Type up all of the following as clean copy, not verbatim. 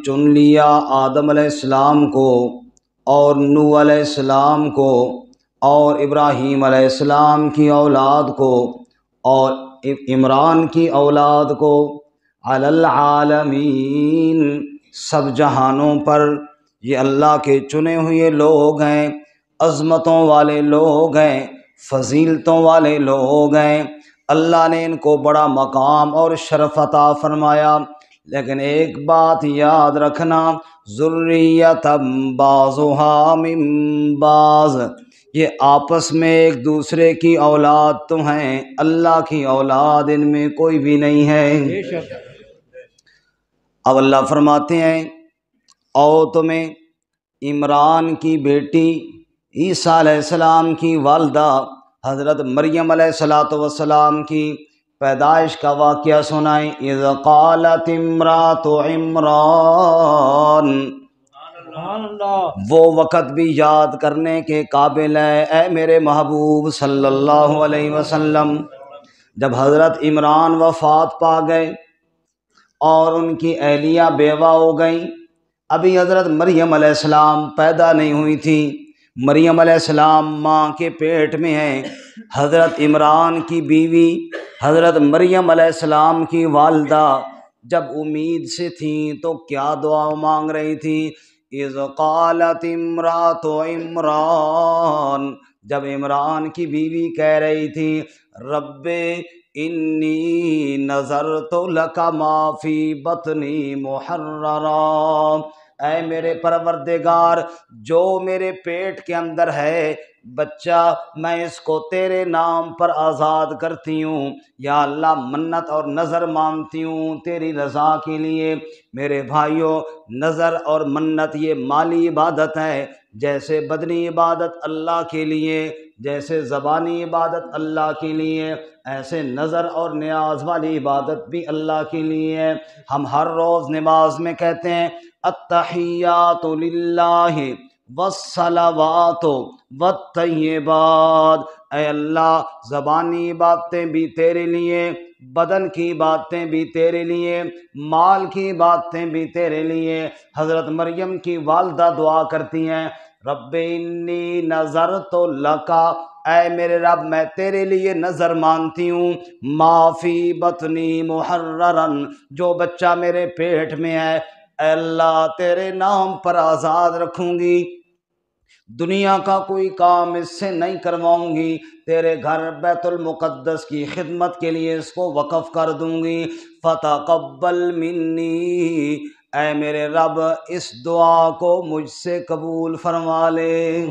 چن لیا آدم علیہ السلام کو اور نوح علیہ السلام کو اور ابراہیم علیہ السلام کی اولاد کو اور عمران کی اولاد کو، علی العالمین، سب جہانوں پر یہ اللہ کے چنے ہوئے لوگ ہیں، عظمتوں والے لوگ ہیں، فضیلتوں والے لوگ ہیں۔ اللہ نے ان کو بڑا مقام اور شرف عطا فرمایا، لیکن ایک بات یاد رکھنا، ذریۃ بعضھا من بعض، یہ آپس میں ایک دوسرے کی اولاد تو ہیں، اللہ کی اولاد ان میں کوئی بھی نہیں ہے۔ اب اللہ فرماتے ہیں اور تمہیں عمران کی بیٹی عیسیٰ علیہ السلام کی والدہ حضرت مریم علیہ السلام کی پیدائش کا واقعہ سنائیں۔ اذ قالت امرأۃ عمران، وہ وقت بھی یاد کرنے کے قابل ہے اے میرے محبوب صلی اللہ علیہ وسلم، جب حضرت عمران وفات پا گئے اور ان کی اہلیہ بیوہ ہو گئیں، ابھی حضرت مریم علیہ السلام پیدا نہیں ہوئی تھی، مریم علیہ السلام ماں کے پیٹ میں ہیں۔ حضرت عمران کی بیوی حضرت مریم علیہ السلام کی والدہ جب امید سے تھیں تو کیا دعا مانگ رہی تھی؟ اذ قالت امرأۃ عمران، جب عمران کی بیوی کہہ رہی تھی رب انی نذرت لک ما فی بطنی محررا، اے میرے پروردگار، جو میرے پیٹ کے اندر ہے بچہ، میں اس کو تیرے نام پر آزاد کرتی ہوں، یا اللہ منت اور نظر مانتی ہوں تیری رضا کے لیے۔ میرے بھائیوں، نظر اور منت یہ مالی عبادت ہے، جیسے بدنی عبادت اللہ کے لیے، جیسے زبانی عبادت اللہ کے لیے، ایسے نظر اور نیاز والی عبادت بھی اللہ کے لیے ہے۔ ہم ہر روز نماز میں کہتے ہیں التحیات للہ والصلوات والطیبات، اے اللہ زبانی باتیں بھی تیرے لیے، بدن کی باتیں بھی تیرے لیے، مال کی باتیں بھی تیرے لیے۔ حضرت مریم کی والدہ دعا کرتی ہیں رب انی نذرت لک، اے میرے رب میں تیرے لیے نظر مانتی ہوں، ما فی بطنی محررن، جو بچہ میرے پیٹ میں ہے اے اللہ تیرے نام پر آزاد رکھوں گی، دنیا کا کوئی کام اس سے نہیں کرواؤں گی، تیرے گھر بیت المقدس کی خدمت کے لیے اس کو وقف کر دوں گی، فتقبل منی، اے میرے رب اس دعا کو مجھ سے قبول فرما لے۔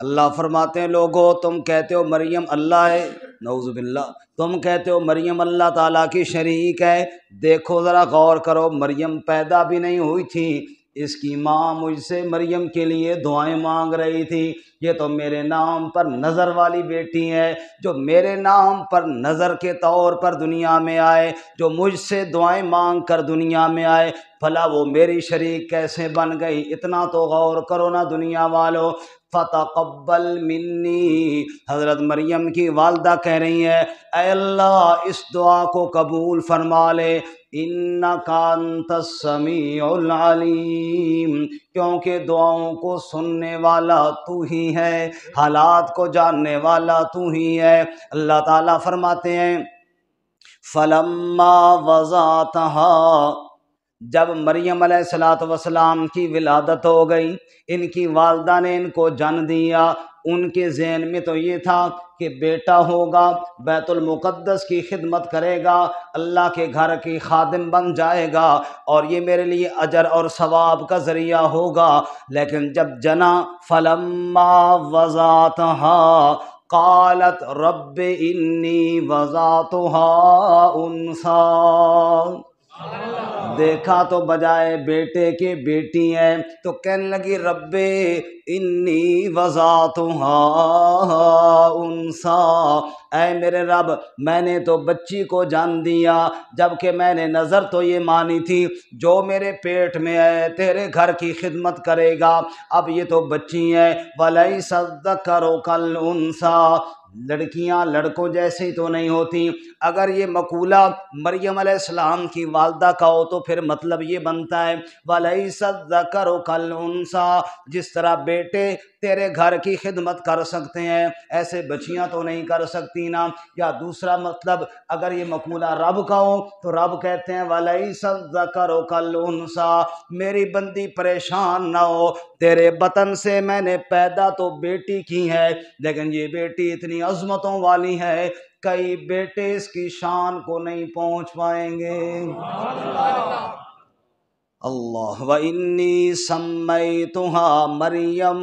اللہ فرماتے ہیں لوگو تم کہتے ہو مریم اللہ ہے، نعوذ باللہ، تم کہتے ہو مریم اللہ تعالیٰ کی شریک ہے، دیکھو ذرا غور کرو، مریم پیدا بھی نہیں ہوئی تھی، اس کی ماں مجھ سے مریم کے لیے دعائیں مانگ رہی تھی، یہ تو میرے نام پر نظر والی بیٹی ہے، جو میرے نام پر نظر کے طور پر دنیا میں آئے، جو مجھ سے دعائیں مانگ کر دنیا میں آئے، بھلا وہ میری شریک کیسے بن گئی؟ اتنا تو غور کرو نا دنیا والو۔ فتقبل منی، حضرت مریم کی والدہ کہہ رہی ہیں اے اللہ اس دعا کو قبول فرما لے، انک انت السمیع العلیم، کیونکہ دعاؤں کو سننے والا تو ہی ہے، حالات کو جاننے والا تو ہی ہے۔ اللہ تعالیٰ فرماتے ہیں فلما وضعتها، جب مریم علیہ السلام کی ولادت ہو گئی، ان کی والدہ نے ان کو جن دیا، ان کے ذہن میں تو یہ تھا کہ بیٹا ہوگا، بیت المقدس کی خدمت کرے گا، اللہ کے گھر کی خادم بن جائے گا اور یہ میرے لیے اجر اور ثواب کا ذریعہ ہوگا، لیکن جب جنا فلما وضعتها قالت رب انی وضعتها انثی، دیکھا تو بجائے بیٹے کے بیٹی ہے، تو کہنے لگی رب انی وضعتها انثی، اے میرے رب میں نے تو بچی کو جان دیا، جبکہ میں نے نظر تو یہ مانی تھی جو میرے پیٹ میں ہے تیرے گھر کی خدمت کرے گا، اب یہ تو بچی ہے، وَلَيْسَ الذَّكَرُ كَالْأُنثَىٰ، لڑکیاں لڑکوں جیسی تو نہیں ہوتی۔ اگر یہ مقولہ مریم علیہ السلام کی والدہ کا ہو تو پھر مطلب یہ بنتا ہے وَلَيْسَ الذَّكَرُ كَالْأُنثَىٰ، جس طرح بیٹے تیرے گھر کی خدمت کر سکتے ہیں ایسے بچیاں تو نہیں کر سکتی نا۔ یا دوسرا مطلب اگر یہ مقولہ رب کا ہو تو رب کہتے ہیں وَلَيْسَ الذَّكَرُ كَالْأُنثَىٰ، میری بندی پریشان نہ ہو، تیرے بطن سے میں نے پیدا تو بیٹی کی ہے، لیکن یہ بیٹی اتنی عظمتوں والی ہے کئی بیٹے اس کی شان کو نہیں پہنچ پائیں گے۔ اللہ وَإِنِّي سَمَّيْتُهَا مریم،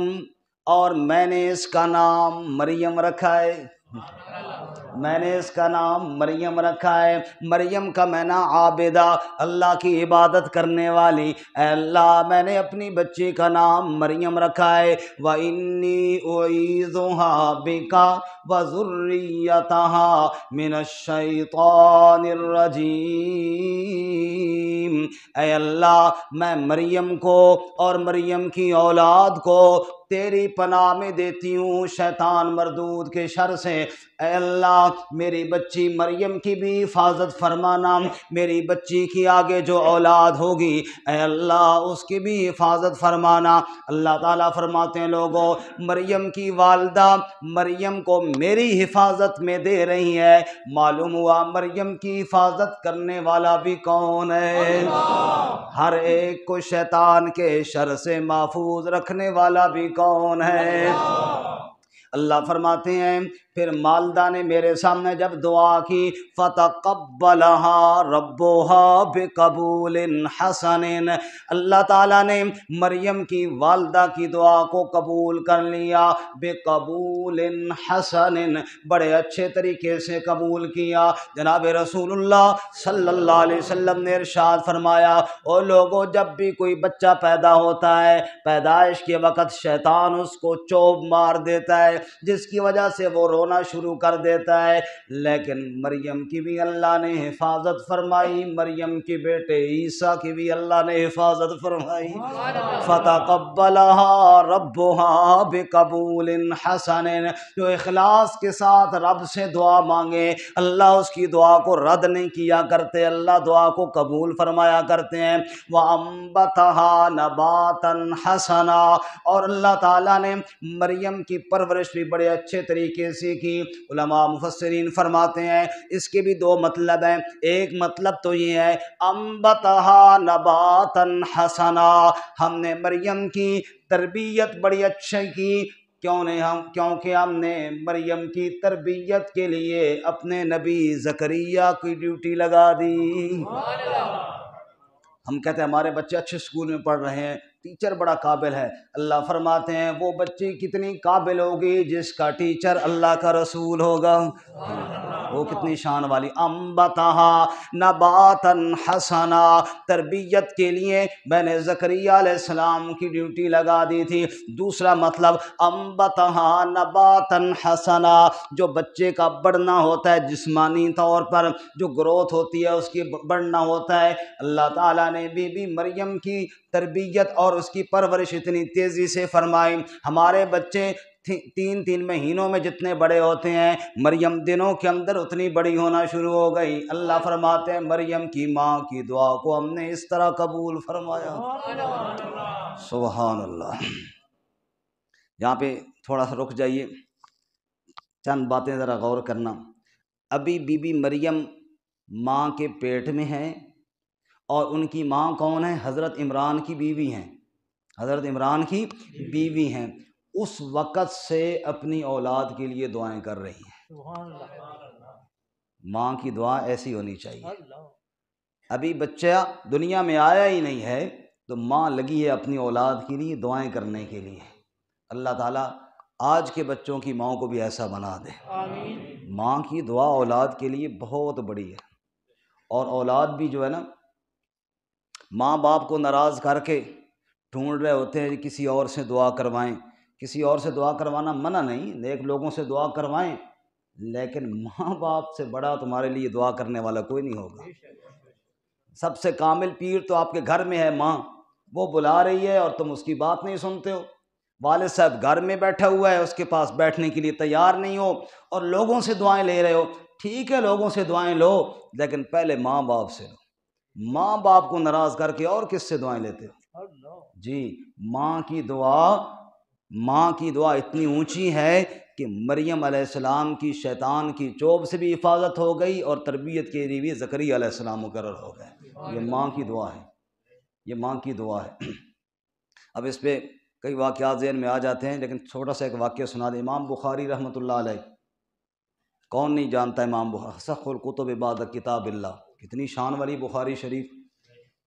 اور میں نے اس کا نام مریم رکھا ہے، میں نے اس کا نام مریم رکھا ہے۔ مریم کا معنی عابدہ، اللہ کی عبادت کرنے والی۔ اے اللہ میں نے اپنی بچی کا نام مریم رکھا ہے۔ وَإِنِّي أُعِيذُهَا بِكَ وَذُرِّيَّتَهَا مِنَ الشَّيْطَانِ الرَّجِيمِ، اے اللہ میں مریم کو اور مریم کی اولاد کو تیری پناہ میں دیتی ہوں شیطان مردود کے شر سے۔ اے اللہ میری بچی مریم کی بھی حفاظت فرمانا، میری بچی کی آگے جو اولاد ہوگی اے اللہ اس کی بھی حفاظت فرمانا۔ اللہ تعالیٰ فرماتے ہیں لوگوں مریم کی والدہ مریم کو میری حفاظت میں دے رہی ہے، معلوم ہوا مریم کی حفاظت کرنے والا بھی کون ہے؟ ہر ایک کو شیطان کے شر سے محفوظ رکھنے والا بھی کون ہے؟ اللہ فرماتے ہیں پھر مالدہ نے میرے سامنے جب دعا کی فَتَقَبَّلَهَا رَبُّهَا بِقَبُولٍ حَسَنٍ، اللہ تعالیٰ نے مریم کی والدہ کی دعا کو قبول کر لیا، بِقَبُولٍ حَسَنٍ، بڑے اچھے طریقے سے قبول کیا۔ جناب رسول اللہ صلی اللہ علیہ وسلم نے ارشاد فرمایا او لوگوں جب بھی کوئی بچہ پیدا ہوتا ہے پیدائش کے وقت شیطان اس کو چوب مار دیتا ہے جس کی وجہ سے وہ رونا شروع کر دیتا ہے، لیکن مریم کی بھی اللہ نے حفاظت فرمائی، مریم کے بیٹے عیسیٰ کی بھی اللہ نے حفاظت فرمائی۔ فَتَقَبَّلَهَا رَبُّهَا بِقَبُولٍ حَسَنٍ، جو اخلاص کے ساتھ رب سے دعا مانگے اللہ اس کی دعا کو رد نہیں کیا کرتے، اللہ دعا کو قبول فرمایا کرتے ہیں۔ وَأَنبَتَهَا نَبَاتًا حَسَنًا، اور اللہ تعالیٰ نے مریم کی پرورش بھی بڑے اچھے طریقے سے کی۔ علماء مفسرین فرماتے ہیں اس کے بھی دو مطلب ہیں، ایک مطلب تو یہ ہے انبتہا نباتا حسنا، ہم نے مریم کی تربیت بڑی اچھی کی، کیونکہ ہم نے مریم کی تربیت کے لیے اپنے نبی زکریا کی ڈیوٹی لگا دی۔ ہم کہتے ہیں ہمارے بچے اچھے اسکول میں پڑھ رہے ہیں، ٹیچر بڑا قابل ہے، اللہ فرماتے ہیں وہ بچی کتنی قابل ہوگی جس کا ٹیچر اللہ کا رسول ہوگا، وہ کتنی شان والی۔ انبتہا نباتا حسنا، تربیت کے لیے میں نے زکریا علیہ السلام کی ڈیوٹی لگا دی تھی۔ دوسرا مطلب انبتہا نباتا حسنا، جو بچے کا بڑھنا ہوتا ہے جسمانی طور پر جو گروتھ ہوتی ہے اس کی بڑھنا ہوتا ہے، اللہ تعالیٰ نے بی بی مریم کی تربیت اور اس کی پرورش اتنی تیزی سے فرمائی۔ ہمارے بچے 3 مہینوں میں جتنے بڑے ہوتے ہیں مریم دنوں کے اندر اتنی بڑی ہونا شروع ہو گئی۔ اللہ فرماتے ہیں مریم کی ماں کی دعا کو ہم نے اس طرح قبول فرمایا۔ سبحان اللہ۔ یہاں پہ تھوڑا سا رک جائیے، چند باتیں ذرا غور کرنا۔ ابھی بی بی مریم ماں کے پیٹ میں ہے اور ان کی ماں کون ہے؟ حضرت عمران کی بیوی ہیں، حضرت عمران کی بیوی ہیں، اس وقت سے اپنی اولاد کے لیے دعائیں کر رہی ہیں۔ ماں کی دعا ایسی ہونی چاہیے۔ ابھی بچہ دنیا میں آیا ہی نہیں ہے تو ماں لگی ہے اپنی اولاد کے لیے دعائیں کرنے کے لیے۔ اللہ تعالیٰ آج کے بچوں کی ماں کو بھی ایسا بنا دے۔ ماں کی دعا اولاد کے لیے بہت بڑی ہے، اور اولاد بھی جو ہے نا ماں باپ کو ناراض کر کے ڈھونڈ رہے ہوتے ہیں کسی اور سے دعا کروائیں، کسی اور سے دعا کروانا منع نہیں، نیک لوگوں سے دعا کروائیں، لیکن ماں باپ سے بڑا تمہارے لیے دعا کرنے والا کوئی نہیں ہوگا۔ سب سے کامل پیر تو آپ کے گھر میں ہے ماں، وہ بلا رہی ہے اور تم اس کی بات نہیں سنتے ہو۔ والد صاحب گھر میں بیٹھا ہوا ہے، اس کے پاس بیٹھنے کے لیے تیار نہیں ہو اور لوگوں سے دعائیں لے رہے ہو، ٹھیک ہے لوگوں سے دعائیں لو، لیکن پہلے ماں باپ سے لو۔ ماں باپ کو ناراض کر کے اور کس سے دعائیں لیتے ہو؟ جی ماں کی دعا اتنی اونچی ہے کہ مریم علیہ السلام کی شیطان کی چوب سے بھی حفاظت ہو گئی اور تربیت کے لیے بھی زکریا علیہ السلام مقرر ہو گئے۔ یہ ماں کی دعا ہے، یہ ماں کی دعا ہے۔ اب اس پہ کئی واقعات ذہن میں آ جاتے ہیں، لیکن چھوٹا سا ایک واقعہ سنا دیں۔ امام بخاری رحمۃ اللہ علیہ، کون نہیں جانتا امام بخاری، سخ الکتب بعد کتاب اللہ، کتنی شان والی بخاری شریف۔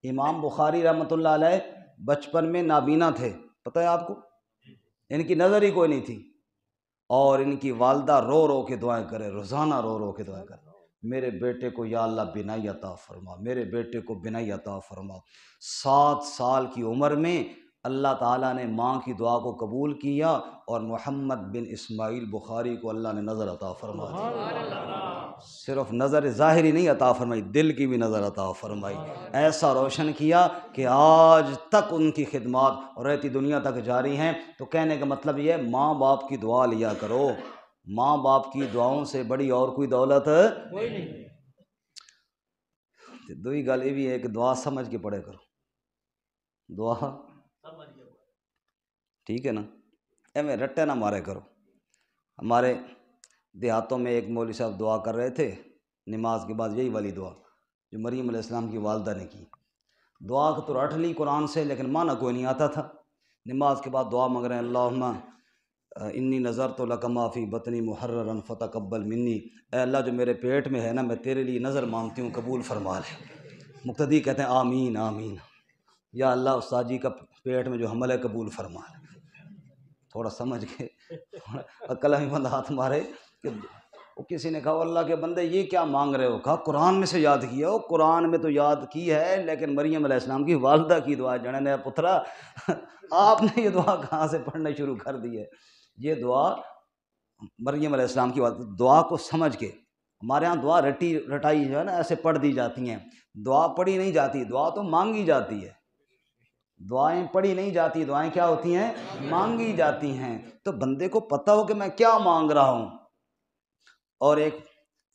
امام بخاری رحمۃ اللہ علیہ بچپن میں نابینا تھے، پتہ ہے آپ کو، ان کی نظر ہی کوئی نہیں تھی، اور ان کی والدہ رو رو کے دعائیں کرے، روزانہ رو رو کے دعائیں کرے، میرے بیٹے کو یا اللہ بینائی عطا فرما، میرے بیٹے کو بینائی عطا فرما۔ 7 سال کی عمر میں اللہ تعالیٰ نے ماں کی دعا کو قبول کیا اور محمد بن اسماعیل بخاری کو اللہ نے نظر عطا فرما دی۔ صرف نظر ظاہری نہیں عطا فرمائی، دل کی بھی نظر عطا فرمائی، ایسا روشن کیا کہ آج تک ان کی خدمات اور رہتی دنیا تک جاری ہیں۔ تو کہنے کا مطلب یہ ہے ماں باپ کی دعا لیا کرو، ماں باپ کی دعاؤں سے بڑی اور کوئی دولت کوئی نہیں۔ دوئی گل یہ بھی ہے کہ دعا سمجھ کے پڑھے کرو، دعا ٹھیک ہے نا، ایویں رٹے نہ مارے کرو۔ ہمارے دیہاتوں میں ایک مولوی صاحب دعا کر رہے تھے نماز کے بعد، یہی والی دعا جو مریم علیہ السلام کی والدہ نے کی۔ دعا کو تو رٹ لی قرآن سے، لیکن معنی کوئی نہیں آتا تھا۔ نماز کے بعد دعا مانگ رہے ہیں، اللہم انی نظرت لک ما فی بطنی محررا فتقبل منی، اے اللہ جو میرے پیٹ میں ہے نا، میں تیرے لیے نظر مانگتی ہوں، قبول فرما لے۔ مقتدی کہتے ہیں آمین آمین، یا اللہ استاد جی کا پیٹ میں جو حمل ہے قبول فرما لے۔ تھوڑا سمجھ کے عقل میں بندہ ہاتھ مارے کہ وہ کسی نے کہا اللہ کے بندے یہ کیا مانگ رہے ہو؟ کہا قرآن میں سے یاد کیا ہو۔ قرآن میں تو یاد کی ہے، لیکن مریم علیہ السلام کی والدہ کی دعا جڑے نے پترا آپ نے یہ دعا کہاں سے پڑھنا شروع کر دی ہے؟ یہ دعا مریم علیہ السلام کی والدہ، دعا کو سمجھ کے۔ ہمارے ہاں دعا رٹائی جو ہے نا ایسے پڑھ دی جاتی ہیں، دعا پڑھی نہیں جاتی، دعا تو مانگی جاتی ہے۔ دعائیں پڑھی نہیں جاتی، دعائیں کیا ہوتی ہیں؟ مانگی جاتی ہیں۔ تو بندے کو پتہ ہو کہ میں کیا مانگ رہا ہوں۔ اور ایک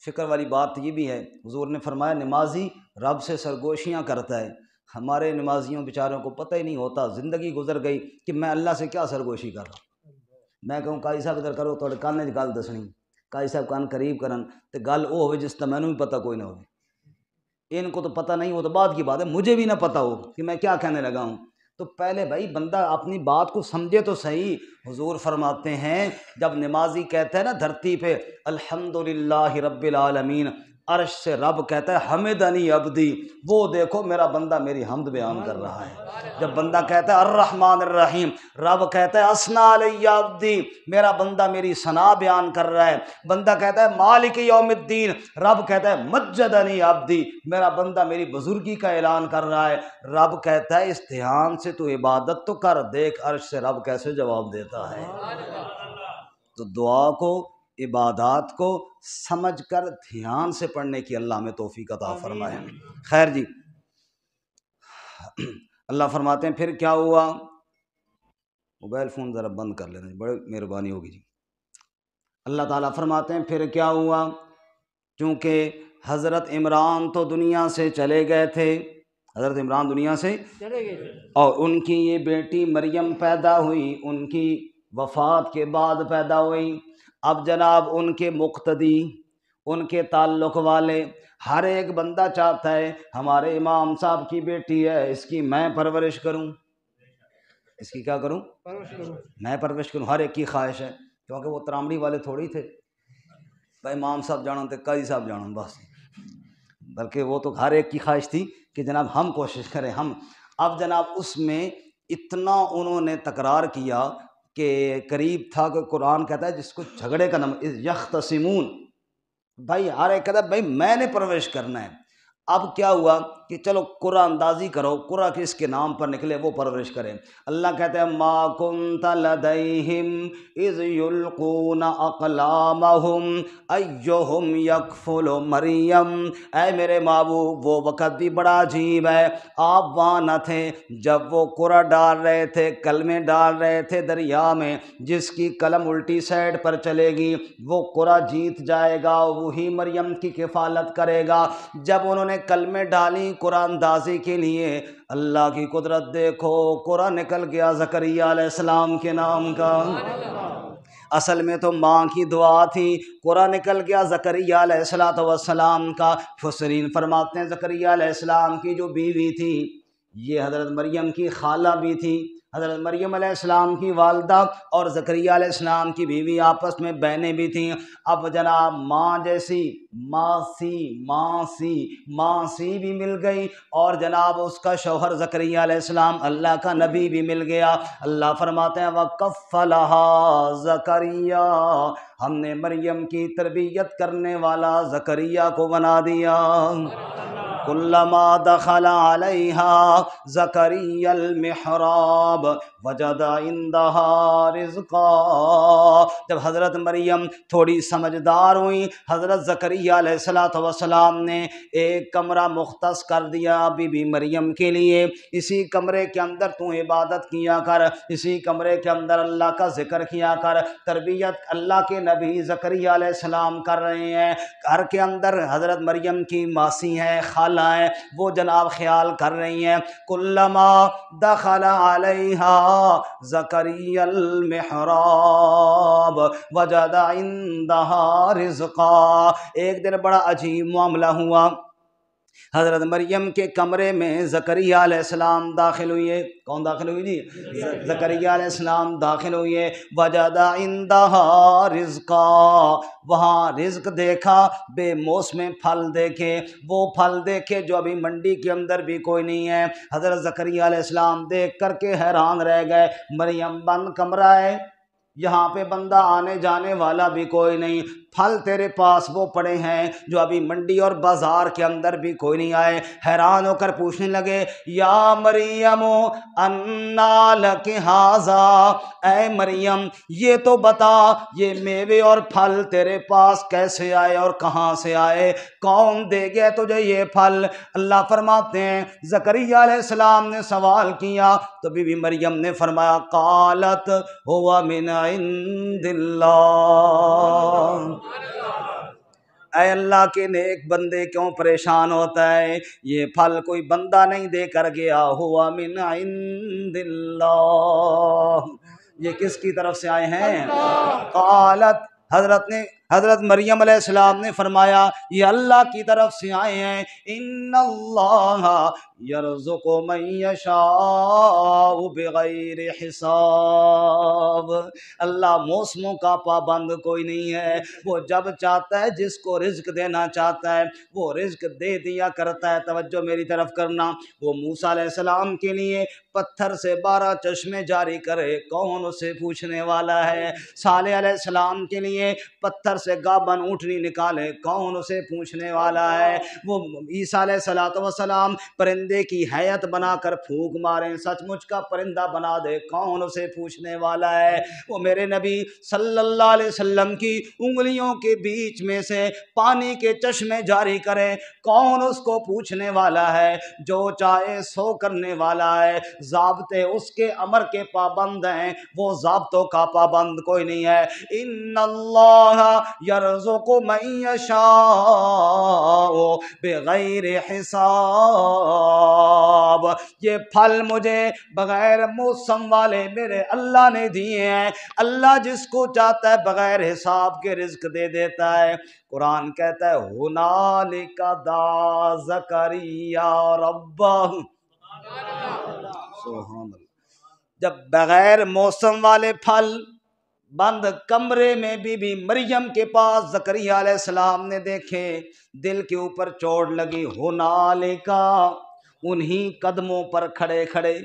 فکر والی بات یہ بھی ہے، حضور نے فرمایا نمازی رب سے سرگوشیاں کرتا ہے۔ ہمارے نمازیوں بیچاروں کو پتہ ہی نہیں ہوتا، زندگی گزر گئی کہ میں اللہ سے کیا سرگوشی کر رہا ہوں۔ میں کہوں قاضی صاحب ادھر کرو تو کان گل دسنی، قاضی صاحب کان قریب کرن تو گل وہ ہوئے جس طرح مینوں بھی پتہ کوئی نہ ہو۔ ان کو تو پتہ نہیں، وہ تو بعد کی بات ہے، مجھے بھی نہ پتہ ہو کہ میں کیا کہنے لگا ہوں۔ تو پہلے بھائی بندہ اپنی بات کو سمجھے تو صحیح۔ حضور فرماتے ہیں جب نمازی کہتا ہے نا دھرتی پہ الحمدللہ رب العالمین، عرش سے رب کہتا ہے حمدنی عبدی، وہ دیکھو میرا بندہ میری حمد بیان کر رہا ہے۔ جب بندہ کہتا ہے الرحمن الرحیم، رب کہتا ہے اثنا علی عبدی، میرا بندہ میری ثنا بیان کر رہا ہے۔ بندہ کہتا ہے مالک یوم الدین، رب کہتا ہے مجدنی عبدی، میرا بندہ میری بزرگی کا اعلان کر رہا ہے۔ رب کہتا ہے اس دھیان سے تو عبادت تو کر، دیکھ عرش سے رب کیسے جواب دیتا ہے۔ تو دعا کو، عبادات کو سمجھ کر دھیان سے پڑھنے کی اللہ ہمیں توفیق عطا فرمائے۔ خیر جی، اللہ فرماتے ہیں پھر کیا ہوا؟ موبائل فون ذرا بند کر لینا، بڑی مہربانی ہوگی جی۔ اللہ تعالیٰ فرماتے ہیں پھر کیا ہوا؟ چونکہ حضرت عمران تو دنیا سے چلے گئے تھے، حضرت عمران دنیا سے چلے گئے تھے، اور ان کی یہ بیٹی مریم پیدا ہوئی، ان کی وفات کے بعد پیدا ہوئی۔ اب جناب ان کے مقتدی، ان کے تعلق والے، ہر ایک بندہ چاہتا ہے ہمارے امام صاحب کی بیٹی ہے، اس کی میں پرورش کروں، اس کی کیا کروں؟ میں پرورش کروں۔ ہر ایک کی خواہش ہے، کیونکہ وہ ترامڑی والے تھوڑی تھے بھائی امام صاحب جانا تے قاضی صاحب جانا بس، بلکہ وہ تو ہر ایک کی خواہش تھی کہ جناب ہم کوشش کریں ہم۔ اب جناب اس میں اتنا انہوں نے تکرار کیا کہ قریب تھا کہ قرآن کہتا ہے جس کو جھگڑے کا نام یختصمون، بھائی ہر ایک کہتا ہے بھائی میں نے پرورش کرنا ہے۔ اب کیا ہوا کہ چلو قرآن اندازی کرو، قرآن کس کے نام پر نکلے وہ پرورش کریں۔ اللہ کہتے ہیں ما کنت لدیہم اذ یلقون اقلامہم ایہم یکفل مریم، اے میرے محبوب وہ وقت بھی بڑا عجیب ہے، آپ وہاں نہ تھے جب وہ قرآن ڈال رہے تھے، کلمے ڈال رہے تھے دریا میں، جس کی قلم الٹی سائڈ پر چلے گی وہ قرآن جیت جائے گا، وہی مریم کی کفالت کرے گا۔ جب انہوں نے کلمے ڈالی قرآن اندازی کے لیے، اللہ کی قدرت دیکھو، قرآن نکل گیا زکریہ علیہ السلام کے نام کا۔ اصل میں تو ماں کی دعا تھی، قرآن نکل گیا زکریہ علیہ السلام کا۔ مفسرین فرماتے ہیں زکریہ علیہ السلام کی جو بیوی تھی یہ حضرت مریم کی خالہ بھی تھی، حضرت مریم علیہ السلام کی والدہ اور زکریہ علیہ السلام کی بیوی آپس میں بہنیں بھی تھیں۔ اب جناب ماں جیسی ماسی بھی مل گئی، اور جناب اس کا شوہر زکریہ علیہ السلام اللہ کا نبی بھی مل گیا۔ اللہ فرماتے ہیں وَكَفَّلَهَا زکریا، ہم نے مریم کی تربیت کرنے والا زکریا کو بنا دیا۔ کلما دخل علیہا زکریا المحراب وجد عندها رزقا، جب حضرت مریم تھوڑی سمجھدار ہوئی، حضرت زکریہ علیہ السلام نے ایک کمرہ مختص کر دیا بی بی مریم کے لیے، اسی کمرے کے اندر تو عبادت کیا کر، اسی کمرے کے اندر اللہ کا ذکر کیا کر۔ تربیت اللہ کے نبی زکریہ علیہ السلام کر رہے ہیں، گھر کے اندر حضرت مریم کی ماسی ہیں، خالہ ہیں، وہ جناب خیال کر رہی ہیں۔ کلما دخل علیہا زکریا المحراب وجد عندها رزقا، ایک دن بڑا عجیب معاملہ ہوا، حضرت مریم کے کمرے میں زکریا علیہ السلام داخل ہوئے۔ کون داخل ہوئی جی؟ زکریا علیہ السلام داخل ہوئے۔ وجد عندها رزقا، وہاں رزق دیکھا، بے موسم پھل دیکھے، وہ پھل دیکھے جو ابھی منڈی کے اندر بھی کوئی نہیں ہے۔ حضرت زکریا علیہ السلام دیکھ کر کے حیران رہ گئے، مریم بند کمرہ ہے، یہاں پہ بندہ آنے جانے والا بھی کوئی نہیں، پھل تیرے پاس وہ پڑے ہیں جو ابھی منڈی اور بازار کے اندر بھی کوئی نہیں آئے۔ حیران ہو کر پوچھنے لگے یا مریم انا لک ھذا، اے مریم یہ تو بتا یہ میوے اور پھل تیرے پاس کیسے آئے اور کہاں سے آئے، کون دے گیا تجھے یہ پھل؟ اللہ فرماتے ہیں زکریا علیہ السلام نے سوال کیا تو بی بی مریم نے فرمایا قالت ہوا من عند اللہ، اے اللہ کے نیک بندے کیوں پریشان ہوتا ہے، یہ پھل کوئی بندہ نہیں دے کر گیا، ہوا من عند اللہ، یہ کس کی طرف سے آئے ہیں؟ قالت، حضرت مریم علیہ السلام نے فرمایا یہ اللہ کی طرف سے آئے ہیں، ان اللہ یرزق من یشاء بغیر حساب، اللہ موسموں کا پابند کوئی نہیں ہے، وہ جب چاہتا ہے جس کو رزق دینا چاہتا ہے وہ رزق دے دیا کرتا ہے۔ توجہ میری طرف کرنا، وہ موسیٰ علیہ السلام کے لیے پتھر سے 12 چشمے جاری کرے کون اسے پوچھنے والا ہے، صالح علیہ السلام کے لیے پتھر سے گابن اونٹنی نکالے کون اسے پوچھنے والا ہے، وہ عیسیٰ علیہ السلام پرندے کی حیت بنا کر پھونک مارے سچ مچ کا پرندہ بنا دے کون اسے پوچھنے والا ہے، وہ میرے نبی صلی اللہ علیہ وسلم کی انگلیوں کے بیچ میں سے پانی کے چشمے جاری کرے کون اس کو پوچھنے والا ہے، جو چاہے سو کرنے والا ہے، ضابطے اس کے امر کے پابند ہیں، وہ ضابطوں کا پابند کوئی نہیں ہے۔ ان اللہ یرزق من یشاء بغیر حساب، یہ پھل مجھے بغیر موسم والے میرے اللہ نے دیے ہیں، اللہ جس کو چاہتا ہے بغیر حساب کے رزق دے دیتا ہے۔ قرآن کہتا ہے ہنالک دعا زکریا ربہ، سبحان اللہ، جب بغیر موسم والے پھل بند کمرے میں بی بی مریم کے پاس زکریہ علیہ السلام نے دیکھے، دل کے اوپر چوٹ لگی۔ ہنالک، انہی قدموں پر کھڑے کھڑے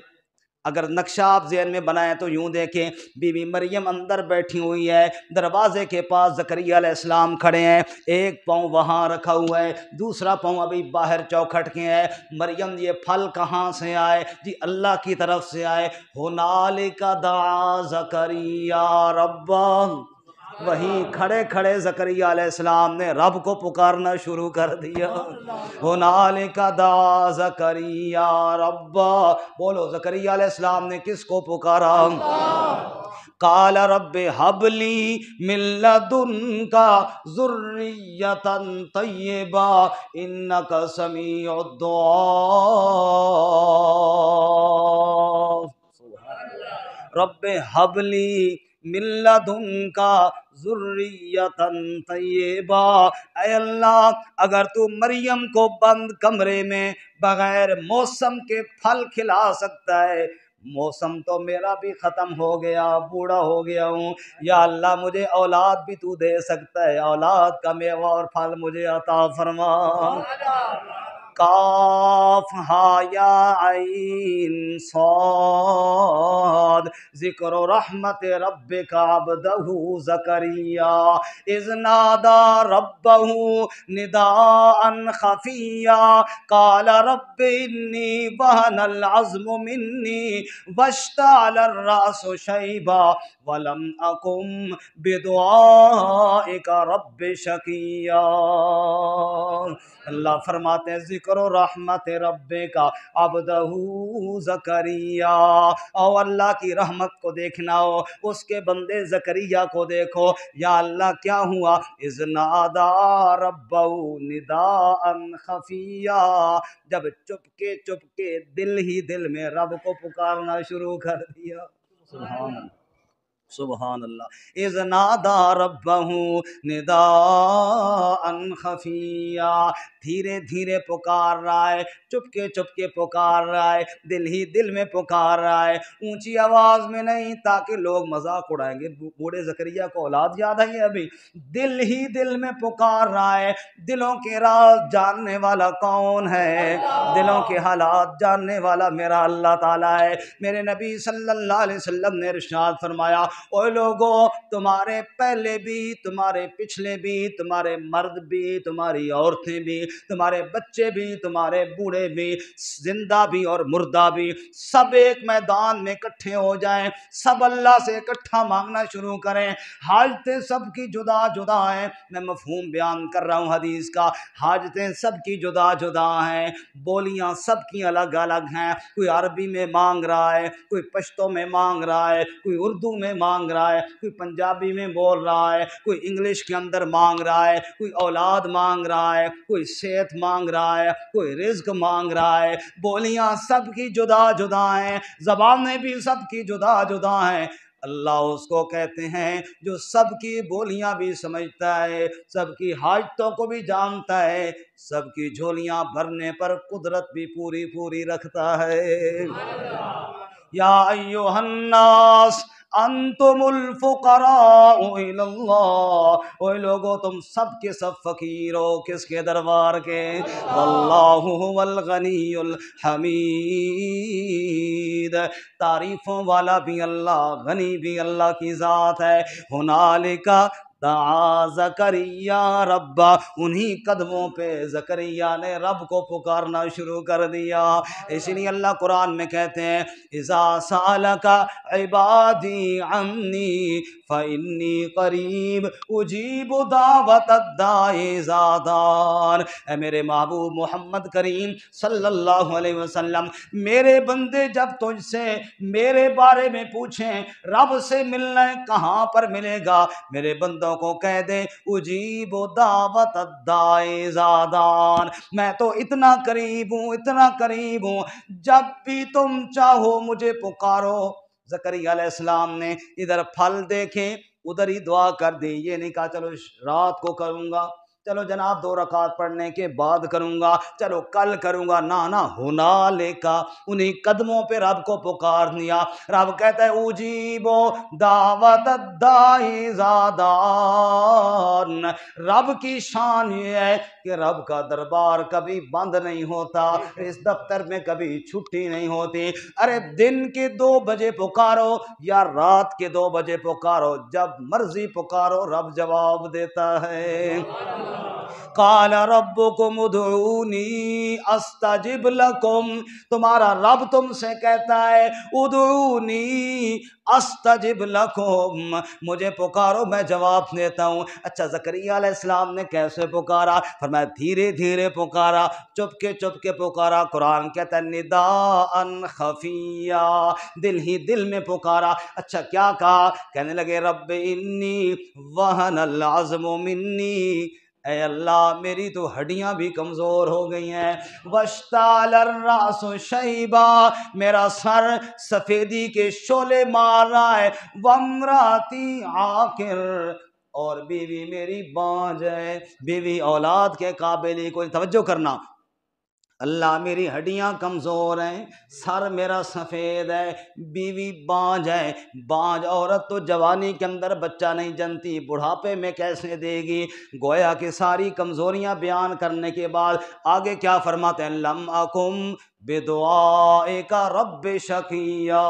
اگر نقشہ آپ ذہن میں بنائیں تو یوں دیکھیں، بی بی مریم اندر بیٹھی ہوئی ہے، دروازے کے پاس زکریا علیہ السلام کھڑے ہیں، ایک پاؤں وہاں رکھا ہوا ہے، دوسرا پاؤں ابھی باہر چوکھٹ کے ہے۔ مریم یہ پھل کہاں سے آئے؟ جی اللہ کی طرف سے آئے۔ ہنالک دعا زکریا ربہ، وہیں کھڑے کھڑے زکریا علیہ السلام نے رب کو پکارنا شروع کر دیا۔ ہنالک دعا زکریا ربہ، بولو زکریا علیہ السلام نے کس کو پکارا؟ قال رب ہب لی من لدنک ذریۃ طیبہ انک سمیع الدعاء۔ رب ہب لی من لدنک ذریۃ طیبہ، اے اللہ اگر تو مریم کو بند کمرے میں بغیر موسم کے پھل کھلا سکتا ہے، موسم تو میرا بھی ختم ہو گیا، بوڑھا ہو گیا ہوں، یا اللہ مجھے اولاد بھی تو دے سکتا ہے، اولاد کا میوہ اور پھل مجھے عطا فرما۔ کاف ہا یا عین صاد، ذکر رحمت ربک عبدہ زکریا اذ نادى ربه نداء خفيا قال رب إني وهن العظم مني واشتعل الرأس شيبا ولم أكن بدعائك رب شقيا۔ اللہ فرماتے ہیں ذکر و رحمت رب کا عبدہ زکریا، او اللہ کی رحمت کو دیکھنا ہو، اس کے بندے زکریا کو دیکھو۔ یا اللہ کیا ہوا؟ اذ نادا ربہ نداء خفیا، جب چپ کے دل ہی دل میں رب کو پکارنا شروع کر دیا۔ سبحان اللہ سبحان اللہ۔ اذ نادا ربہ نداء خفیا، دھیرے دھیرے پکار رہا ہے، چپ کے پکار رہا ہے، دل ہی دل میں پکار رہا ہے، اونچی آواز میں نہیں تاکہ لوگ مذاق اڑائیں گے، بوڑھے زکریا کو اولاد یاد ہے ابھی، دل ہی دل میں پکار رہا ہے۔ دلوں کے راز جاننے والا کون ہے؟ دلوں کے حالات جاننے والا میرا اللہ تعالیٰ ہے۔ میرے نبی صلی اللہ علیہ وسلم نے ارشاد فرمایا، اوہ لوگو تمہارے پہلے بھی، تمہارے پچھلے بھی، تمہارے مرد بھی، تمہاری عورتیں بھی، تمہارے بچے بھی، تمہارے بوڑھے بھی، زندہ بھی اور مردہ بھی، سب ایک میدان میں اکٹھے ہو جائیں، سب اللہ سے اکٹھا مانگنا شروع کریں۔ حاجتیں سب کی جدا جدا ہیں، میں مفہوم بیان کر رہا ہوں حدیث کا، حاجتیں سب کی جدا جدا ہیں، بولیاں سب کی الگ الگ ہیں، کوئی عربی میں مانگ رہا ہے، کوئی پشتو میں مانگ رہا ہے، کوئی اردو میں مانگ رہا ہے، کوئی پنجابی میں بول رہا ہے، کوئی انگلش کے اندر مانگ رہا ہے، کوئی اولاد مانگ رہا ہے، کوئی صحت مانگ رہا ہے، کوئی رزق مانگ رہا ہے، بولیاں سب کی جدا جدا ہیں، زبانیں بھی سب کی جدا جدا ہیں۔ اللہ اس کو کہتے ہیں جو سب کی بولیاں بھی سمجھتا ہے، سب کی حاجتوں کو بھی جانتا ہے، سب کی جھولیاں بھرنے پر قدرت بھی پوری پوری رکھتا ہے۔ یا ایھا الناس انتم الفقراء الی اللہ، اوے لوگو تم سب کے سب فقیر ہو، کس کے دربار کے؟ واللہ هو الغنی الحمید، تعریفوں والا بھی اللہ، غنی بھی اللہ کی ذات ہے۔ ہنالک دعا زکریا ربہ، انہی قدموں پہ زکریا نے رب کو پکارنا شروع کر دیا۔ اسی لیے اللہ قرآن میں کہتے ہیں اذا سألک عبادی عنی فإنی قریب اجیب دعوت الداع اذا دعان۔ اے میرے محبوب محمد کریم صلی اللہ علیہ وسلم، میرے بندے جب تجھ سے میرے بارے میں پوچھیں رب سے ملنا ہے کہاں پر ملے گا، میرے بندوں کو کہہ دیں اجیب دعوت الداع اذا دعان، میں تو اتنا قریب ہوں، اتنا قریب ہوں، جب بھی تم چاہو مجھے پکارو۔ زکریا علیہ السلام نے ادھر پھل دیکھے ادھر ہی دعا کر دی، یہ نہیں کہا چلو رات کو کروں گا، چلو جناب 2 رکعت پڑھنے کے بعد کروں گا، چلو کل کروں گا، نہ ہنالکا، انہیں قدموں پہ رب کو پکار دیا۔ رب کہتا ہے اوجیبو دعوت الداعی اذا دعان، رب کی شان یہ ہے کہ رب کا دربار کبھی بند نہیں ہوتا، اس دفتر میں کبھی چھٹی نہیں ہوتی۔ ارے دن کے 2 بجے پکارو یا رات کے 2 بجے پکارو، جب مرضی پکارو رب جواب دیتا ہے۔ قال ربکم ادعونی استجب لکم، تمہارا رب تم سے کہتا ہے ادعونی استجب لکم، مجھے پکارو میں جواب دیتا ہوں۔ اچھا زکریا علیہ السلام نے کیسے پکارا؟ فرمایا دھیرے دھیرے پکارا، چپ کے پکارا۔ قرآن کہتا ہے نداء خفیہ، دل ہی دل میں پکارا۔ اچھا کیا کہا؟ کہنے لگے رب انی وہن العظم منی، اے اللہ میری تو ہڈیاں بھی کمزور ہو گئی ہیں، واشتعل الرأس شیبا، میرا سر سفیدی کے شعلے مار رہا ہے، وامراتی عاقر، اور بیوی میری بانجھ ہے، بیوی اولاد کے قابل ہی کوئی۔ توجہ کرنا، اللہ میری ہڈیاں کمزور ہیں، سر میرا سفید ہے، بیوی بانجھ ہے۔ بانجھ عورت تو جوانی کے اندر بچہ نہیں جنتی، بڑھاپے میں کیسے دے گی؟ گویا کہ ساری کمزوریاں بیان کرنے کے بعد آگے کیا فرماتے ہیں؟ لم اکم بدعائک رب شقیا،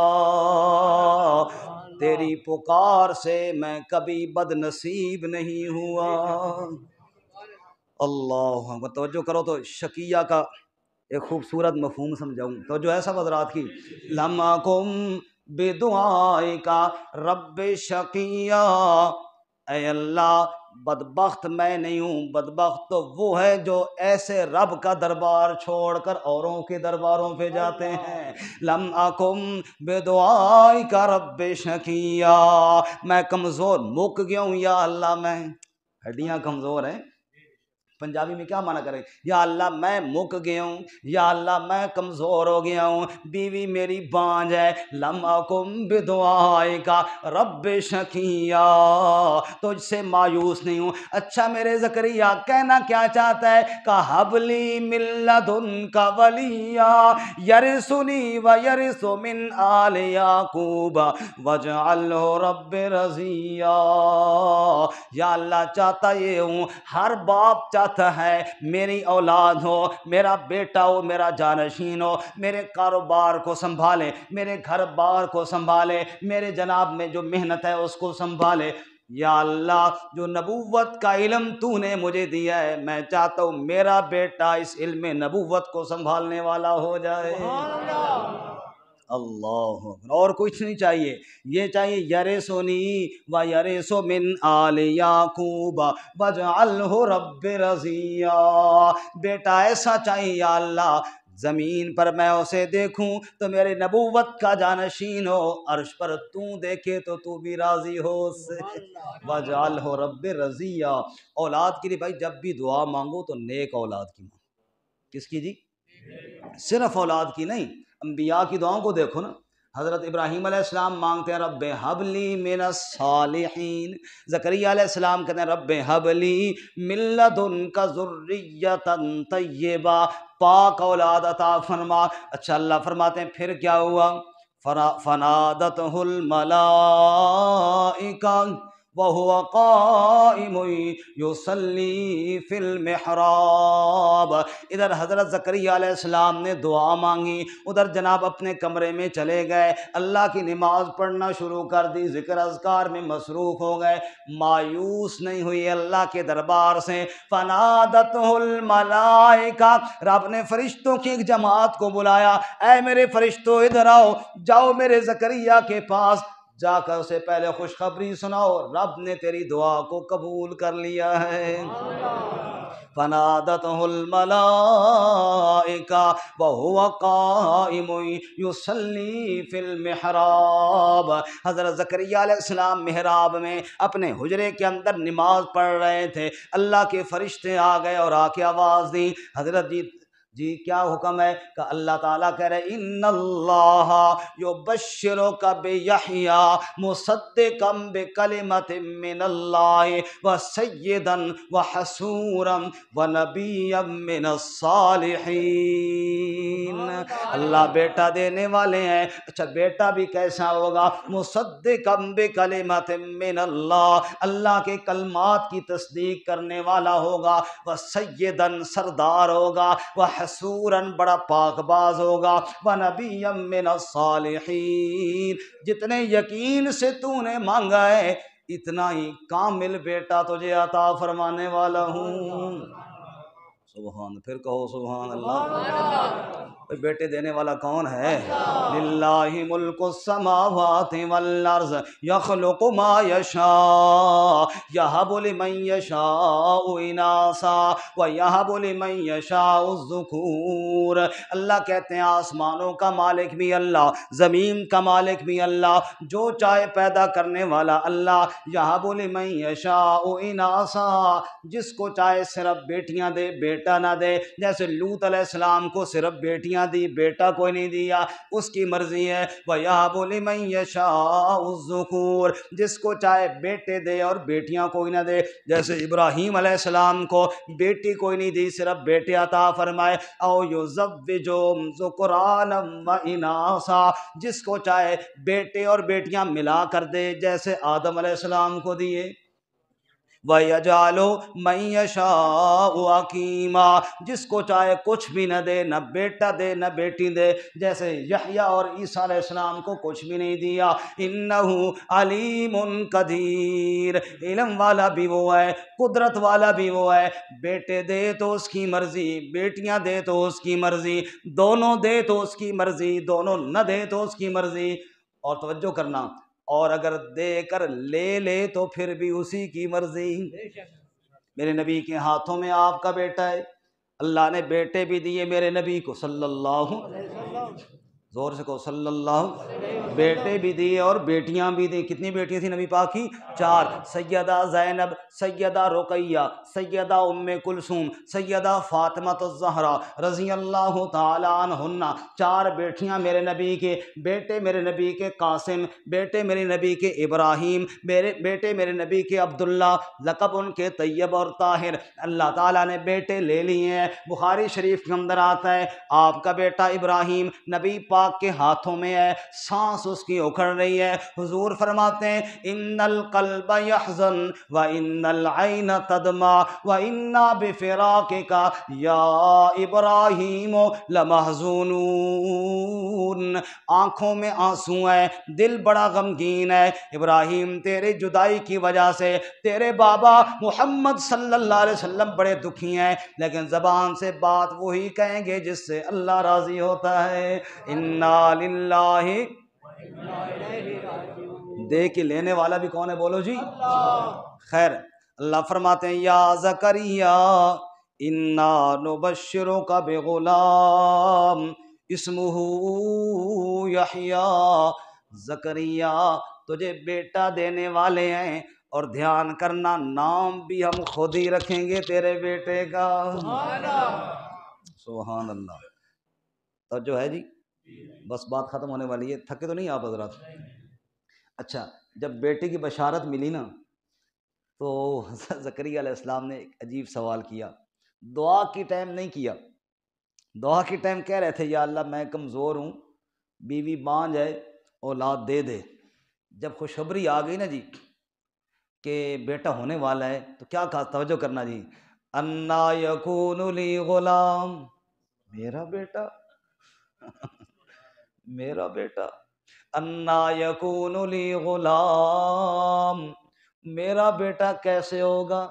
تیری پکار سے میں کبھی بد نصیب نہیں ہوا۔ اللہ اکبر، توجہ کرو تو شقیہ کا ایک خوبصورت مفہوم سمجھاؤں تو جو ہے سب حضرات کی، لم اکم بدعائک رب شقیا، اے اللہ بدبخت میں نہیں ہوں، بدبخت تو وہ ہے جو ایسے رب کا دربار چھوڑ کر اوروں کے درباروں پہ جاتے ہیں۔ لم اکم بدعائک رب شقیا، میں کمزور مک گیا ہوں یا اللہ، میں ہڈیاں کمزور ہیں، پنجابی میں کیا معنی کریں؟ یا اللہ میں مک گیا ہوں، یا اللہ میں کمزور ہو گیا ہوں، بیوی میری بانجھ ہے۔ لم اکم بدعائک رب شقیا، تجھ سے مایوس نہیں ہوں۔ اچھا میرے زکریا کہنا کیا چاہتا ہے؟ کہ لی من لدنک ولیا یرثنی ویرث من آل یعقوب واجعلہ رب رضیا، یا اللہ چاہتا یہ ہوں، ہر باپ چاہتا ہے میری اولاد ہو، میرا بیٹا ہو، میرا جانشین ہو، میرے کاروبار کو سنبھالے، میرے گھر بار کو سنبھالے، میرے جناب میں جو محنت ہے اس کو سنبھالے۔ یا اللہ جو نبوت کا علم تو نے مجھے دیا ہے، میں چاہتا ہوں میرا بیٹا اس علم نبوت کو سنبھالنے والا ہو جائے۔ اللہ، اور کچھ نہیں چاہیے، یہ چاہیے یرثنی و یرث من آل یعقوب واجعلہ رب رضیا، بیٹا ایسا چاہیے یا اللہ زمین پر میں اسے دیکھوں تو میرے نبوت کا جانشین ہو، عرش پر تو دیکھے تو تو بھی راضی ہو اس سے۔ واجعلہ رب رضیا، اولاد کے لیے بھائی جب بھی دعا مانگو تو نیک اولاد کی مانگو۔ کس کی جی؟ صرف اولاد کی نہیں، انبیاء کی دعاؤں کو دیکھو نا۔ حضرت ابراہیم علیہ السلام مانگتے ہیں رب حب لی من الصالحین، زکریا علیہ السلام کہتے ہیں رب حب لی من لدنک ذریۃ طیبہ، پاک اولاد عطا فرما۔ اچھا اللہ فرماتے ہیں پھر کیا ہوا؟ فنادتہ الملائکہ وَهُوَ قَائِمٌ يُصَلِّي فِي الْمِحْرَابِ، ادھر حضرت زکریا علیہ السلام نے دعا مانگی، ادھر جناب اپنے کمرے میں چلے گئے، اللہ کی نماز پڑھنا شروع کر دی، ذکر اذکار میں مصروف ہو گئے، مایوس نہیں ہوئی اللہ کے دربار سے۔ فَنَادَتْهُ الْمَلَائِکَةُ، رب نے فرشتوں کی ایک جماعت کو بلایا، اے میرے فرشتوں ادھر آؤ، جاؤ میرے زکریا کے پاس، جا کر اسے پہلے خوشخبری سناؤ، رب نے تیری دعا کو قبول کر لیا ہے۔ فنادتہ الملائکہ وہو قائم یصلی فی المحراب، حضرت زکریا علیہ السلام محراب میں اپنے حجرے کے اندر نماز پڑھ رہے تھے، اللہ کے فرشتے آ گئے اور آ کے آواز دی، حضرت جی جی کیا حکم ہے کہ اللہ تعالیٰ کہہ رہے ان اللہ یبشرک بیحییٰ مصدقا بکلمۃ من اللہ وسیدا وحسورا ونبیا من الصالحین۔ اللہ بیٹا دینے والے ہیں۔ اچھا بیٹا بھی کیسا ہوگا؟ مصدقا بکلمۃ من اللہ، اللہ کے کلمات کی تصدیق کرنے والا ہوگا، وسیدا سردار ہوگا، وحسورا بڑا پاک باز ہوگا، ونبیا من الصالحین۔ جتنے یقین سے تو نے مانگا ہے اتنا ہی کامل بیٹا تجھے عطا فرمانے والا ہوں۔ سبحان، پھر کہو سبحان اللہ۔ بیٹے دینے والا کون ہے؟ للہ ملک السماوات والارض یخلق ما یشاء یہب لمن یشاء اناثا ویہب لمن یشاء الذکور۔ اللہ کہتے ہیں آسمانوں کا مالک بھی اللہ، زمین کا مالک بھی اللہ، جو چاہے پیدا کرنے والا اللہ۔ یہب لمن یشاء اناثا، جس کو چاہے صرف بیٹیاں دے، بیٹا نہ دے۔ جیسے لوط علیہ السلام کو صرف بیٹیاں دی، بیٹا کوئی نہیں دیا، اس کی مرضی ہے۔ وَيَهَبُ لِمَن يَشَاءُ الذُّكُورَ، جس کو چاہے بیٹے دے اور بیٹیاں کوئی نہ دے۔ جیسے ابراہیم علیہ السلام کو بیٹی کوئی نہیں دی، صرف بیٹے عطا فرمائے۔ او يُزَوِّجُهُمْ ذُكْرَانًا وَإِنَاثًا، جس کو چاہے بیٹے اور بیٹیاں ملا کر دے، جیسے آدم علیہ السلام کو دیے۔ وَيَجْعَلُ مَن يَشَاءُ عَقِيمًا، جس کو چاہے کچھ بھی نہ دے، نہ بیٹا دے نہ بیٹی دے، جیسے یحییٰ اور عیسیٰ علیہ السلام کو کچھ بھی نہیں دیا۔ اِنَّهُ عَلِیمٌ قدیر، علم والا بھی وہ ہے، قدرت والا بھی وہ ہے۔ بیٹے دے تو اس کی مرضی، بیٹیاں دے تو اس کی مرضی، دونوں دے تو اس کی مرضی، دونوں نہ دے تو اس کی مرضی۔ اور توجہ کرنا، اور اگر دے کر لے لے تو پھر بھی اسی کی مرضی۔ میرے نبی کے ہاتھوں میں آپ کا بیٹا ہے، اللہ نے بیٹے بھی دیے میرے نبی کو صلی اللہ، زور سے کہو صلی اللہ، بیٹے بھی دیے اور بیٹیاں بھی دی۔ کتنی بیٹیاں تھیں نبی پاک کی؟ 4، سیدہ زینب، سیدہ رقیہ، سیدہ ام کلثوم، سیدہ فاطمہ الزہرا رضی اللہ تعالی عنہن۔ 4 بیٹیاں میرے نبی کے، بیٹے میرے نبی کے قاسم، بیٹے میرے نبی کے ابراہیم، بیٹے میرے نبی کے عبداللہ، لقب ان کے طیب اور طاہر۔ اللہ تعالیٰ نے بیٹے لے لیے ہیں۔ بخاری شریف کے اندر آتا ہے آپ کا بیٹا ابراہیم نبی پاک کے ہاتھوں میں ہے، سانس اس کی اکھڑ رہی ہے۔ حضور فرماتے ہیں ان القلب یحزن وان العین تدمع وانا بفراقک یا ابراہیم لمحزونون، آنکھوں میں آنسو ہیں، دل بڑا غمگین ہے ابراہیم، تیرے جدائی کی وجہ سے۔ تیرے بابا محمد صلی اللہ علیہ وسلم بڑے دکھی ہیں، لیکن زبان سے بات وہی کہیں گے جس سے اللہ راضی ہوتا ہے۔ انا للہ، دے کے لینے والا بھی کون ہے؟ بولو جی، خیر۔ اللہ فرماتے ہیں یا زکریا انا نبشرک بغلام اسمہ یحییٰ، زکریا تجھے بیٹا دینے والے ہیں، اور دھیان کرنا نام بھی ہم خود ہی رکھیں گے تیرے بیٹے کا۔ سبحان اللہ۔ توجہ ہے جی؟ بس بات ختم ہونے والی ہے، تھکے تو نہیں آپ حضرات؟ اچھا، جب بیٹے کی بشارت ملی نا تو زکریا علیہ السلام نے ایک عجیب سوال کیا۔ دعا کی ٹائم نہیں کیا، دعا کی ٹائم کہہ رہے تھے یا اللہ میں کمزور ہوں، بیوی بانجھ ہے، اولاد دے دے۔ جب خوشخبری آ گئی نا جی کہ بیٹا ہونے والا ہے تو کیا کہا؟ توجہ کرنا جی، انا یکون لی غلام، میرا بیٹا میرا بیٹا، انا یکون لی غلام، میرا بیٹا کیسے ہوگا؟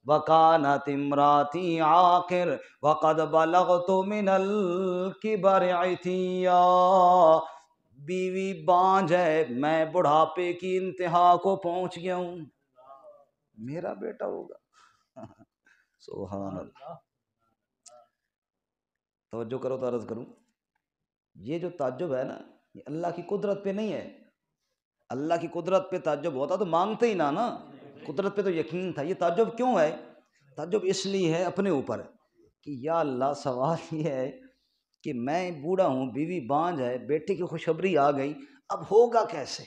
وَكَانَتِ امْرَأَتِي عَاقِرٌ وَقَدْ بَلَغْتُ مِنَ الْكِبَرِ عِتِيًّا، بیوی بانجھ ہے، میں بڑھاپے کی انتہا کو پہنچ گیا ہوں، میرا بیٹا ہوگا۔ سبحان اللہ۔ توجہ کرو تو عرض کروں، یہ جو تعجب ہے نا یہ اللہ کی قدرت پہ نہیں ہے۔ اللہ کی قدرت پہ تعجب ہوتا تو مانگتے ہی نہ نا، قدرت پہ تو یقین تھا۔ یہ تعجب کیوں ہے؟ تعجب اس لیے ہے اپنے اوپر کہ یا اللہ سوال یہ ہے کہ میں بوڑھا ہوں، بیوی بانجھ ہے، بیٹے کی خوشخبری آ گئی، اب ہوگا کیسے؟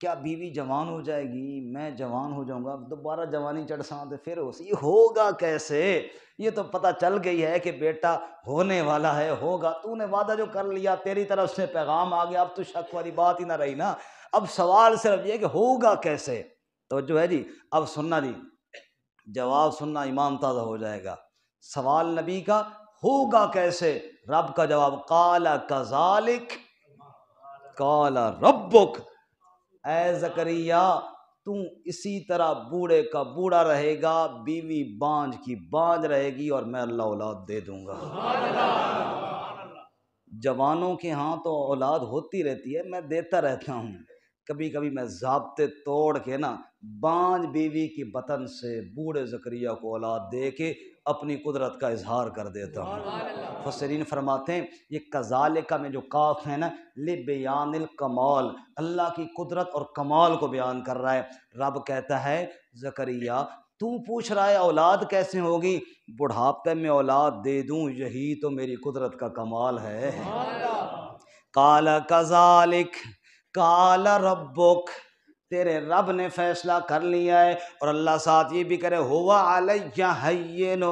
کیا بیوی جوان ہو جائے گی، میں جوان ہو جاؤں گا، دوبارہ جوانی چڑھ ساں تو پھر یہ ہوگا کیسے؟ یہ تو پتہ چل گئی ہے کہ بیٹا ہونے والا ہے، ہوگا، تو نے وعدہ جو کر لیا، تیری طرف سے پیغام آ گیا، اب تو شک والی بات ہی نہ رہی نا، اب سوال صرف یہ کہ ہوگا کیسے؟ توجہ ہے جی، اب سننا جی، جواب سننا ایمان تازہ ہو جائے گا۔ سوال نبی کا ہوگا کیسے، رب کا جواب قال کذالک قال ربک، اے زکریا تو اسی طرح بوڑھے کا بوڑھا رہے گا، بیوی بانجھ کی بانجھ رہے گی، اور میں اللہ اولاد دے دوں گا۔ جوانوں کے ہاں تو اولاد ہوتی رہتی ہے، میں دیتا رہتا ہوں، کبھی کبھی میں ضابطے توڑ کے نا بانجھ بیوی کی بطن سے بوڑھے زکریا کو اولاد دے کے اپنی قدرت کا اظہار کر دیتا ہوں۔ مفسرین فرماتے ہیں یہ کذالک میں جو کاف ہے نا، لبیان الکمال، اللہ کی قدرت اور کمال کو بیان کر رہا ہے۔ رب کہتا ہے زکریا تو پوچھ رہا ہے اولاد کیسے ہوگی، بڑھاپے میں اولاد دے دوں، یہی تو میری قدرت کا کمال ہے۔ قال کذالک قال ربک، تیرے رب نے فیصلہ کر لیا ہے، اور اللہ ساتھ یہ بھی کرے ہوا علی ہین،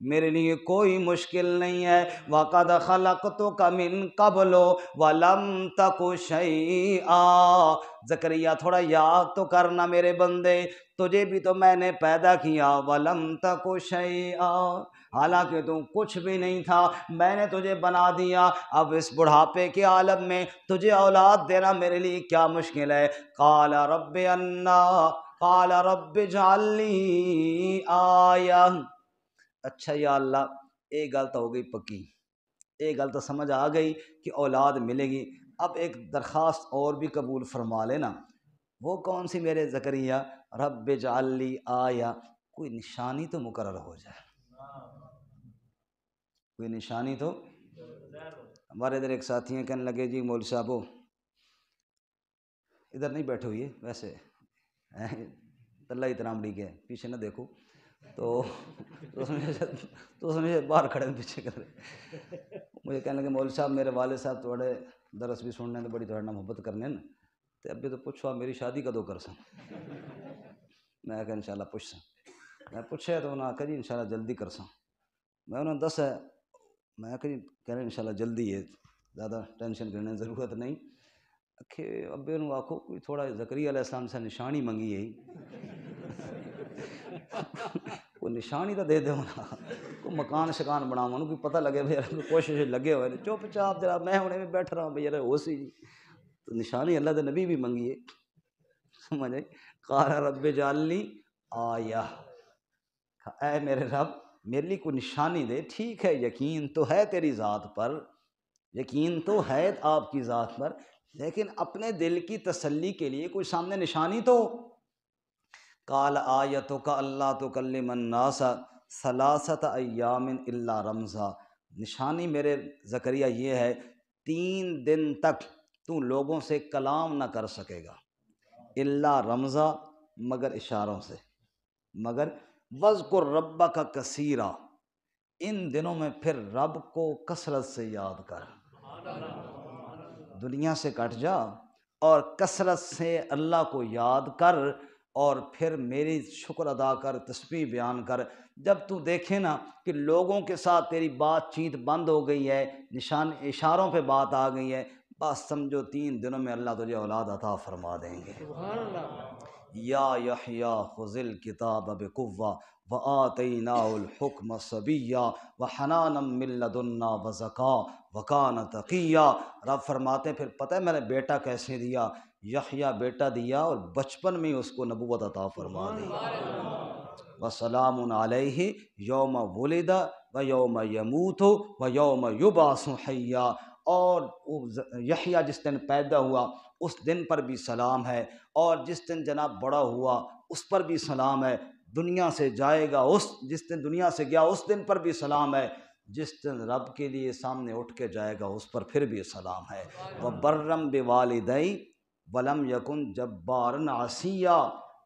میرے لیے کوئی مشکل نہیں ہے، وَقَدْ خَلَقْتُكَ مِن قَبْلُ وَلَمْ تَكُ شَيْئًا، زکریا تھوڑا یاد تو کرنا میرے بندے، تجھے بھی تو میں نے پیدا کیا، وَلَمْ تَكُ شَيْئًا، حالانکہ تو کچھ بھی نہیں تھا، میں نے تجھے بنا دیا، اب اس بڑھاپے کے عالم میں تجھے اولاد دینا میرے لیے کیا مشکل ہے۔ قال رب انا قال رب اجعل لی آیہ، اچھا یا اللہ ایک گل تو ہو گئی پکی، ایک گل تو سمجھ آ گئی کہ اولاد ملے گی، اب ایک درخواست اور بھی قبول فرما لینا۔ وہ کون سی میرے زکریا؟ رب اجعل لی آیہ، کوئی نشانی تو مقرر ہو جائے، کوئی نشانی تو۔ ہمارے ادھر ایک ساتھی ہیں کہنے لگے جی مولوی صاحب ادھر نہیں بیٹھے ہوئے ویسے اللہ اترام کے پیچھے نہ دیکھو، تو اس میں باہر کھڑے ہیں پیچھے کر رہے، مجھے کہنے لگے مولوی صاحب میرے والد صاحب تھوڑے درس بھی سننے تو بڑی تھوڑا محبت کرنے نا، تو ابھی تو پوچھو آپ میری شادی کدو کر سا، میں کہا انشاءاللہ پوچھ سا، میں پوچھے تو انہوں نے کہا جی انشاءاللہ جلدی کر سا، میں انہوں نے دس ہے، میں کہا جی کہہ رہے انشاءاللہ جلدی ہے، زیادہ ٹینشن کرنے کی ضرورت نہیں، کہ ابے انہوں آکھو کوئی تھوڑا زکریا علیہ السلام سے نشانی منگی ہے کوئی نشانی تو دے دے ہونا، کوئی مکان شکان بناؤ انہوں کوئی پتہ لگے بھائی کوشش لگے ہوئے، چپ چاپ جرا میں ہونے میں بیٹھ رہا ہوں بھائی یار ہو سی جی، تو نشانی اللہ دے نبی بھی منگی ہے، سمجھ آئی۔ قال رب اجعل لی آیہ، اے میرے رب میرے لیے کوئی نشانی دے، ٹھیک ہے یقین تو ہے تیری ذات پر، یقین تو ہے آپ کی ذات پر، لیکن اپنے دل کی تسلی کے لیے کوئی سامنے نشانی تو۔ قال آیتک اللہ تکلم الناس ثلاثۃ ایام الا رمزا، نشانی میرے زکریا یہ ہے 3 دن تک تو لوگوں سے کلام نہ کر سکے گا، الا رمزا مگر اشاروں سے، مگر وذکر ربک کثیرا، ان دنوں میں پھر رب کو کثرت سے یاد کر، دنیا سے کٹ جا اور کثرت سے اللہ کو یاد کر، اور پھر میری شکر ادا کر، تسبیح بیان کر، جب تو دیکھے نا کہ لوگوں کے ساتھ تیری بات چیت بند ہو گئی ہے، نشان اشاروں پہ بات آ گئی ہے، بس سمجھو 3 دنوں میں اللہ تجھے اولاد عطا فرما دیں گے۔ یا یحییٰ خذ الکتاب بقوہ وآتیناہ الحکم صبیا وحنانا من لدنا وزکاۃ وکان تقیا، رب فرماتے ہیں پھر پتہ ہے میں نے بیٹا کیسے دیا، یحییٰ بیٹا دیا اور بچپن میں اس کو نبوت عطا فرما دی، وسلام علیہ یوم ولد ویوم یموت ویوم یبعث حیا، اور یحییٰ جس دن پیدا ہوا اس دن پر بھی سلام ہے، اور جس دن جناب بڑا ہوا اس پر بھی سلام ہے، دنیا سے جائے گا جس دن دنیا سے گیا اس دن پر بھی سلام ہے، جس دن رب کے لیے سامنے اٹھ کے جائے گا اس پر پھر بھی سلام ہے، وبرم بوالدی ولم یکن جبارا عصیا،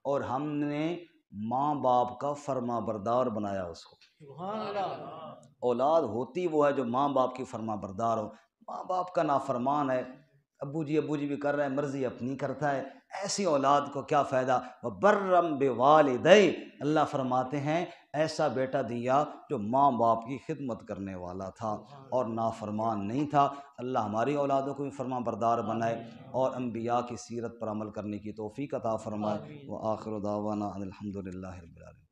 اور ہم نے ماں باپ کا فرما بردار بنایا اس کو، اولاد ہوتی وہ ہے جو ماں باپ کی فرما بردار ہو. ماں باپ کا نافرمان ہے، ابو جی بھی کر رہے ہیں، مرضی اپنی کرتا ہے، ایسی اولاد کو کیا فائدہ. وبرم بوالدی، اللہ فرماتے ہیں ایسا بیٹا دیا جو ماں باپ کی خدمت کرنے والا تھا اور نافرمان نہیں تھا. اللہ ہماری اولادوں کو بھی فرما بردار بنائے اور انبیاء کی سیرت پر عمل کرنے کی توفیق عطا فرمائے. وآخر دعوانا ان الحمد للہ رب العالمین.